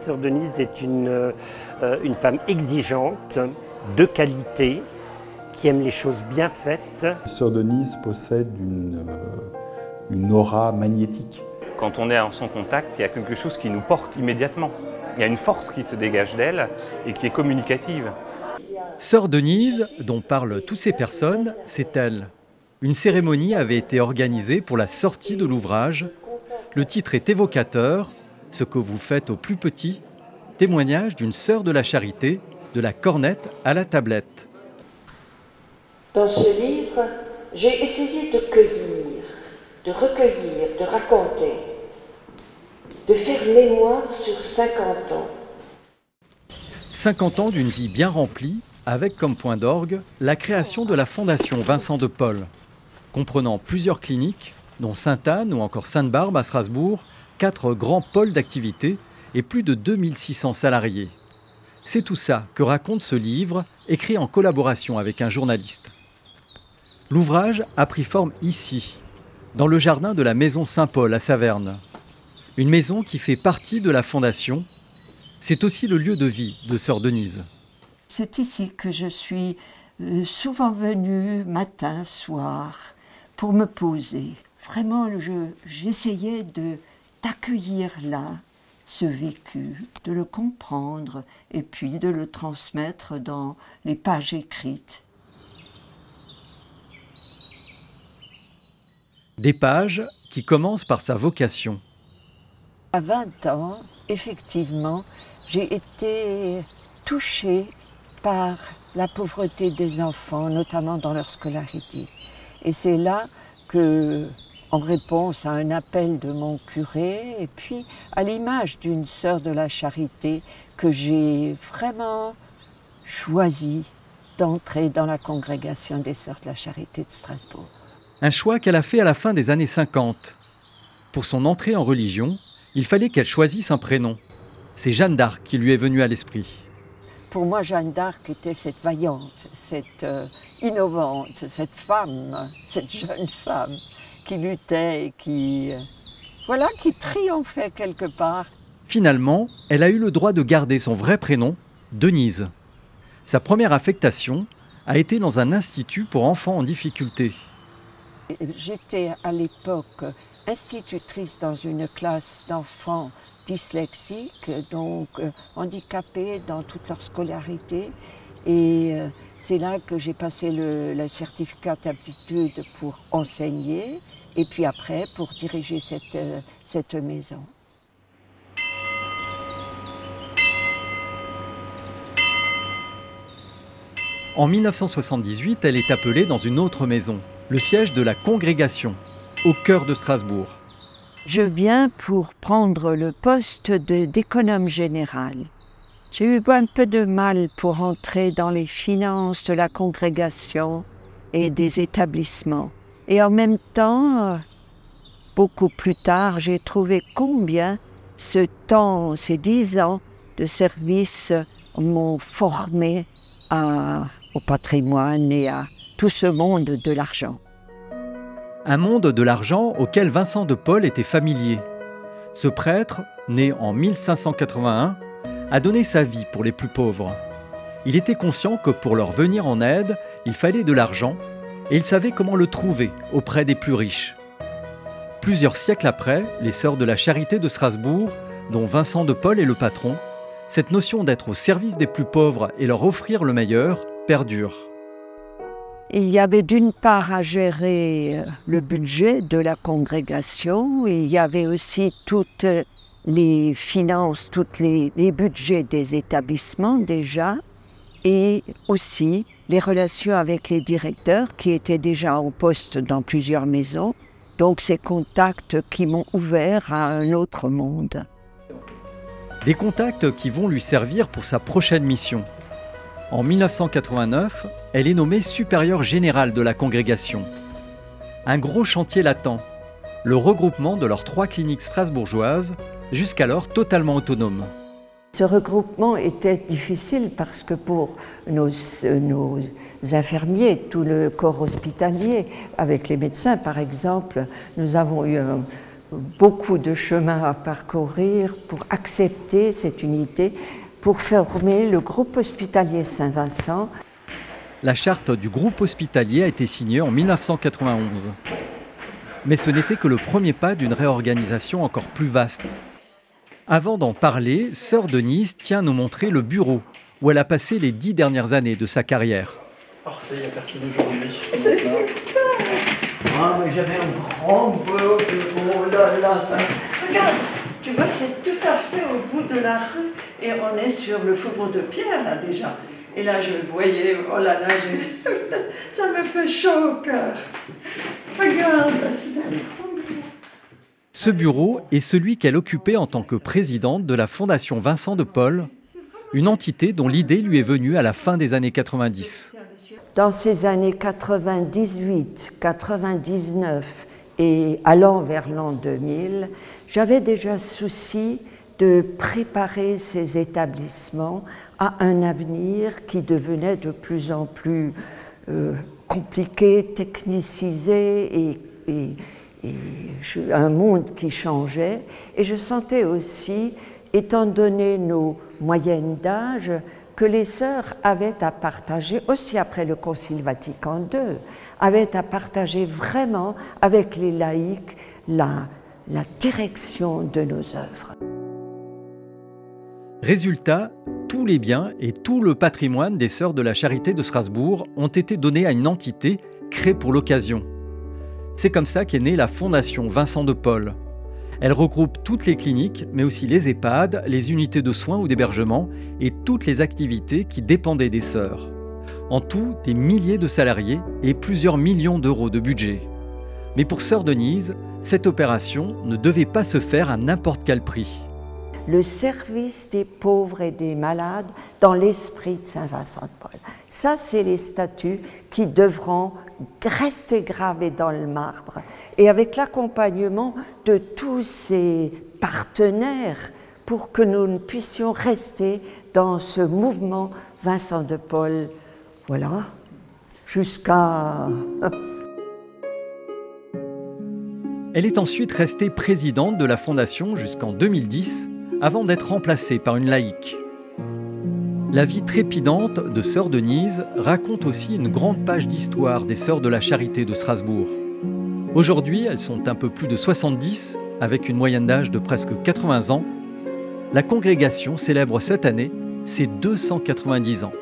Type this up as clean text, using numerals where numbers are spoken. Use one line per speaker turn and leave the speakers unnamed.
Sœur Denise est une femme exigeante, de qualité, qui aime les choses bien faites.
Sœur Denise possède une aura magnétique.
Quand on est en son contact, il y a quelque chose qui nous porte immédiatement. Il y a une force qui se dégage d'elle et qui est communicative.
Sœur Denise, dont parlent toutes ces personnes, c'est elle. Une cérémonie avait été organisée pour la sortie de l'ouvrage. Le titre est évocateur, « Ce que vous faites aux plus petits », témoignage d'une sœur de la charité, de la cornette à la tablette.
Dans ce livre, j'ai essayé de cueillir, de recueillir, de raconter, de faire mémoire sur 50 ans.
50 ans d'une vie bien remplie, avec comme point d'orgue la création de la Fondation Vincent de Paul, comprenant plusieurs cliniques, dont Sainte-Anne ou encore Sainte-Barbe à Strasbourg, 4 grands pôles d'activité et plus de 2600 salariés. C'est tout ça que raconte ce livre, écrit en collaboration avec un journaliste. L'ouvrage a pris forme ici, dans le jardin de la Maison Saint-Paul à Saverne. Une maison qui fait partie de la Fondation. C'est aussi le lieu de vie de Sœur Denise.
C'est ici que je suis souvent venue, matin, soir, pour me poser. Vraiment, j'essayais d'accueillir là ce vécu, de le comprendre et puis de le transmettre dans les pages écrites.
Des pages qui commencent par sa vocation.
À 20 ans, effectivement, j'ai été touchée par la pauvreté des enfants, notamment dans leur scolarité. Et c'est là que, en réponse à un appel de mon curé, et puis à l'image d'une sœur de la charité, que j'ai vraiment choisi d'entrer dans la congrégation des sœurs de la charité de Strasbourg.
Un choix qu'elle a fait à la fin des années 50. Pour son entrée en religion, il fallait qu'elle choisisse un prénom. C'est Jeanne d'Arc qui lui est venue à l'esprit.
Pour moi, Jeanne d'Arc était cette vaillante, cette innovante, cette femme, cette jeune femme qui luttait et qui triomphait quelque part.
Finalement, elle a eu le droit de garder son vrai prénom, Denise. Sa première affectation a été dans un institut pour enfants en difficulté.
J'étais à l'époque institutrice dans une classe d'enfants dyslexiques, donc handicapés dans toute leur scolarité. Et c'est là que j'ai passé le certificat d'aptitude pour enseigner et puis après pour diriger cette maison.
En 1978, elle est appelée dans une autre maison, le siège de la congrégation, au cœur de Strasbourg.
Je viens pour prendre le poste d'économe général. J'ai eu un peu de mal pour entrer dans les finances de la congrégation et des établissements. Et en même temps, beaucoup plus tard, j'ai trouvé combien ce temps, ces 10 ans de service m'ont formé au patrimoine et à tout ce monde de l'argent.
Un monde de l'argent auquel Vincent de Paul était familier. Ce prêtre, né en 1581, a donné sa vie pour les plus pauvres. Il était conscient que pour leur venir en aide, il fallait de l'argent et il savait comment le trouver auprès des plus riches. Plusieurs siècles après, les Sœurs de la Charité de Strasbourg, dont Vincent de Paul est le patron, cette notion d'être au service des plus pauvres et leur offrir le meilleur perdure.
Il y avait d'une part à gérer le budget de la congrégation, il y avait aussi toutes les finances, tous les budgets des établissements déjà, et aussi les relations avec les directeurs qui étaient déjà en poste dans plusieurs maisons. Donc ces contacts qui m'ont ouvert à un autre monde.
Des contacts qui vont lui servir pour sa prochaine mission. En 1989, elle est nommée supérieure générale de la congrégation. Un gros chantier l'attend, le regroupement de leurs 3 cliniques strasbourgeoises, jusqu'alors totalement autonomes.
Ce regroupement était difficile parce que pour nos infirmiers, tout le corps hospitalier, avec les médecins par exemple, nous avons eu beaucoup de chemin à parcourir pour accepter cette unité, pour former le groupe hospitalier Saint-Vincent.
La charte du groupe hospitalier a été signée en 1991. Mais ce n'était que le premier pas d'une réorganisation encore plus vaste. Avant d'en parler, sœur Denise tient à nous montrer le bureau où elle a passé les 10 dernières années de sa carrière.
Parfait, il n'y a personne aujourd'hui.
C'est super! Ah, mais j'avais un grand bureau, oh là là, ça... Regarde, tu vois, c'est tout à fait au bout de la rue et on est sur le faubourg de Pierre, là, déjà. Et là, je le voyais, oh là là, ça me fait chaud au cœur. Regarde, c'est un grand bureau.
Ce bureau est celui qu'elle occupait en tant que présidente de la Fondation Vincent de Paul, une entité dont l'idée lui est venue à la fin des années 90.
Dans ces années 98, 99 et allant vers l'an 2000, j'avais déjà souci de préparer ces établissements à un avenir qui devenait de plus en plus compliqué, technicisé et un monde qui changeait. Et je sentais aussi, étant donné nos moyennes d'âge, que les sœurs avaient à partager, aussi après le Concile Vatican II, avaient à partager vraiment avec les laïcs la direction de nos œuvres.
Résultat, tous les biens et tout le patrimoine des Sœurs de la Charité de Strasbourg ont été donnés à une entité créée pour l'occasion. C'est comme ça qu'est née la Fondation Vincent de Paul. Elle regroupe toutes les cliniques, mais aussi les EHPAD, les unités de soins ou d'hébergement et toutes les activités qui dépendaient des sœurs. En tout, des milliers de salariés et plusieurs millions d'euros de budget. Mais pour sœur Denise, cette opération ne devait pas se faire à n'importe quel prix.
Le service des pauvres et des malades dans l'esprit de Saint-Vincent de Paul. Ça, c'est les statuts qui devront rester gravés dans le marbre. Et avec l'accompagnement de tous ces partenaires pour que nous puissions rester dans ce mouvement Vincent de Paul, voilà, jusqu'à...
Elle est ensuite restée présidente de la Fondation jusqu'en 2010, avant d'être remplacée par une laïque. La vie trépidante de sœur Denise raconte aussi une grande page d'histoire des Sœurs de la Charité de Strasbourg. Aujourd'hui, elles sont un peu plus de 70, avec une moyenne d'âge de presque 80 ans. La congrégation célèbre cette année ses 290 ans.